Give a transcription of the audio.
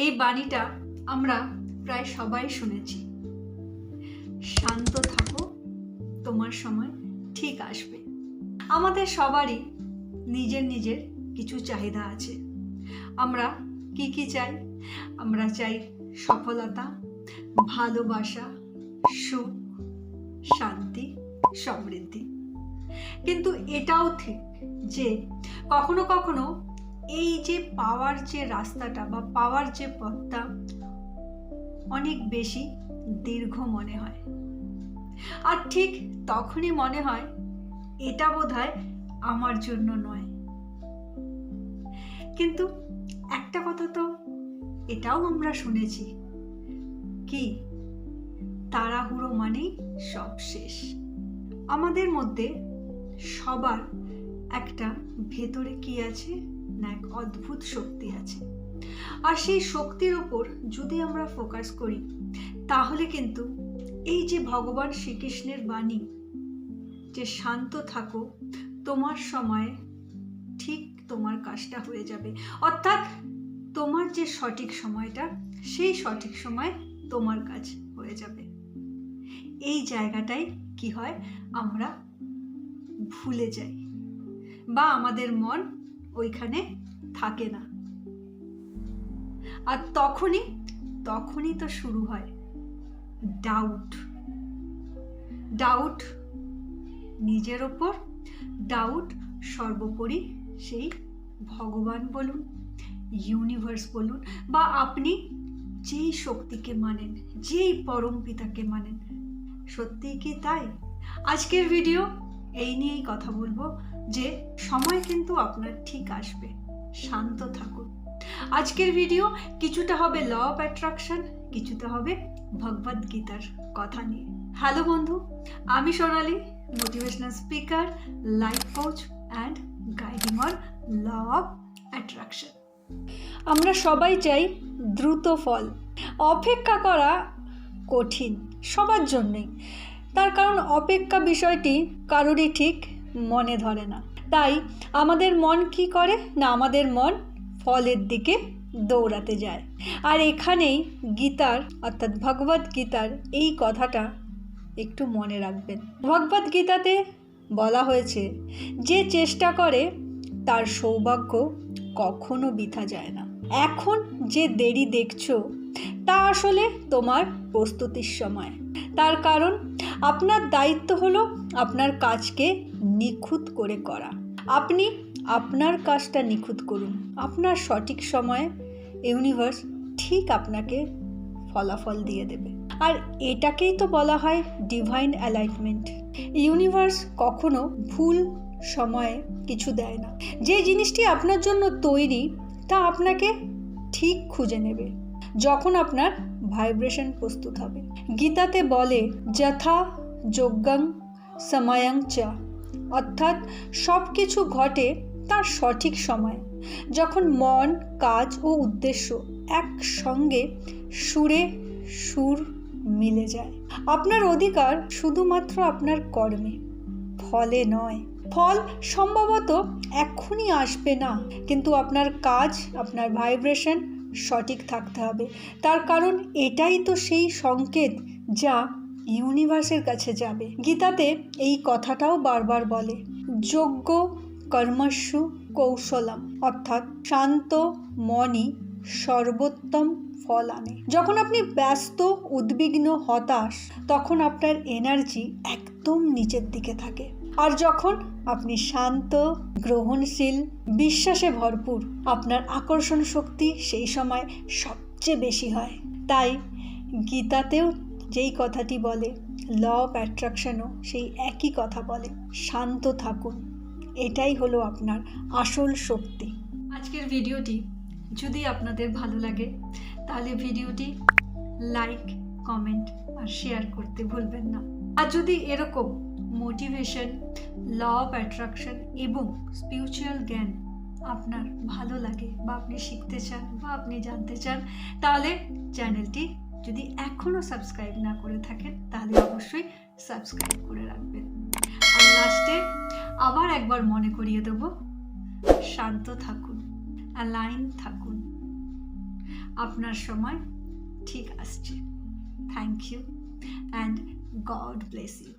এই বাণীটা আমরা প্রায় সবাই শুনেছি। শান্ত থাকো, তোমার সময় ঠিক আসবে। আমাদের সবারই নিজের নিজের কিছু চাহিদা আছে। আমরা কি চাই? আমরা চাই সফলতা, ভালোবাসা, সুখ, শান্তি, সমৃদ্ধি। কিন্তু এটাও ঠিক যে কখনো কখনো এই যে পাওয়ার যে রাস্তাটা বা পাওয়ার যে পথটা অনেক বেশি দীর্ঘ মনে হয়। আর ঠিক তখনই মনে হয় এটা বোধহয় আমার জন্য নয়। কিন্তু একটা কথা তো এটাও আমরা শুনেছি, কি তাড়াহুড়ো মানেই সব শেষ। আমাদের মধ্যে সবার একটা ভেতরে কি আছে না, এক অদ্ভুত শক্তি আছে। আর সেই শক্তির উপর যদি আমরা ফোকাস করি তাহলে কিন্তু এই যে ভগবান শ্রীকৃষ্ণের বাণী যে শান্ত থাকো, তোমার সময়ে ঠিক তোমার কাজটা হয়ে যাবে, অর্থাৎ তোমার যে সঠিক সময়টা সেই সঠিক সময় তোমার কাজ হয়ে যাবে। এই জায়গাটাই কি হয়, আমরা ভুলে যাই বা আমাদের মন ওইখানে থাকে না। আর তখনই তো শুরু হয় ডাউট নিজের ওপর, ডাউট সর্বোপরি সেই ভগবান বলুন, ইউনিভার্স বলুন, বা আপনি যেই শক্তিকে মানেন, যেই পরম পিতাকে মানেন। সত্যিই কি তাই? আজকের ভিডিও এই নিয়েই কথা বলবো যে সময় কিন্তু আপনার ঠিক আসবে, শান্ত থাকুন। আজকের ভিডিও কিছুটা হবে ল অফ অ্যাট্রাকশন, কিছুটা হবে ভগবদ গীতার কথা নিয়ে। হ্যালো বন্ধু, আমি Sonali, motivational speaker, life coach and guiding on law of attraction. আমরা সবাই চাই দ্রুত ফল। অপেক্ষা করা কঠিন সবার জন্যই, তার কারণ অপেক্ষা বিষয়টি কারোরই ঠিক মনে ধরে না। তাই আমাদের মন কি করে না, আমাদের মন ফলের দিকে দৌড়াতে যায়। আর এখানেই গীতার অর্থাৎ ভগবদ গীতার এই কথাটা একটু মনে রাখবেন। ভগবদ গীতাতে বলা হয়েছে, যে চেষ্টা করে তার সৌভাগ্য কখনো বৃথা যায় না। এখন যে দেরি দেখছো তা আসলে তোমার প্রস্তুতির সময়। তার কারণ আপনার দায়িত্ব হলো আপনার কাজকে নিখুঁত করে করা। আপনি আপনার কাজটা নিখুঁত করুন, আপনার সঠিক সময়ে ইউনিভার্স ঠিক আপনাকে ফলাফল দিয়ে দেবে। আর এটাকেই তো বলা হয় ডিভাইন অ্যালাইনমেন্ট। ইউনিভার্স কখনো ভুল সময়ে কিছু দেয় না। যে জিনিসটি আপনার জন্য তৈরি তা আপনাকে ঠিক খুঁজে নেবে যখন আপনার ভাইব্রেশন প্রস্তুত হবে। গীতাতে বলে যথা যোগ্যং সময়ং চ, অর্থাৎ সব কিছু ঘটে তার সঠিক সময়, যখন মন, কাজ ও উদ্দেশ্য একসঙ্গে সুরে সুর মিলে যায়। আপনার অধিকার শুধুমাত্র আপনার কর্মে, ফলে নয়। ফল সম্ভবত এখনই আসবে না, কিন্তু আপনার কাজ, আপনার ভাইব্রেশন সঠিক থাকতে হবে। তার কারণ এটাই তো সেই সংকেত যা ইউনিভার্সের কাছে যাবে। গীতাতে এই কথাটাও বারবার বলে, যোগ্য কর্মস্যু কৌশলম, অর্থাৎ শান্ত মনই সর্বোত্তম ফল আনে। যখন আপনি ব্যস্ত, উদ্বিগ্ন, হতাশ, তখন আপনার এনার্জি একদম নিচের দিকে থাকে। আর যখন আপনি শান্ত, গ্রহণশীল, বিশ্বাসে ভরপুর, আপনার আকর্ষণ শক্তি সেই সময় সবচেয়ে বেশি হয়। তাই গীতাতেও যেই কথাটি বলে, ল অফ অ্যাট্রাকশনও সেই একই কথা বলে, শান্ত থাকুন। এটাই হলো আপনার আসল শক্তি। আজকের ভিডিওটি যদি আপনাদের ভালো লাগে তাহলে ভিডিওটি লাইক, কমেন্ট আর শেয়ার করতে ভুলবেন না। আর যদি এরকম মোটিভেশন, ল অফ অ্যাট্রাকশন এবং স্পিরিচুয়াল জ্ঞান আপনার ভালো লাগে বা আপনি শিখতে চান বা আপনি জানতে চান, তাহলে চ্যানেলটি যদি এখনও সাবস্ক্রাইব না করে থাকেন তাহলে অবশ্যই সাবস্ক্রাইব করে রাখবেন। আর লাস্টে আবার একবার মনে করিয়ে দেব, শান্ত থাকুন, অ্যালাইন থাকুন, আপনার সময় ঠিক আসছে। Thank you and God bless you.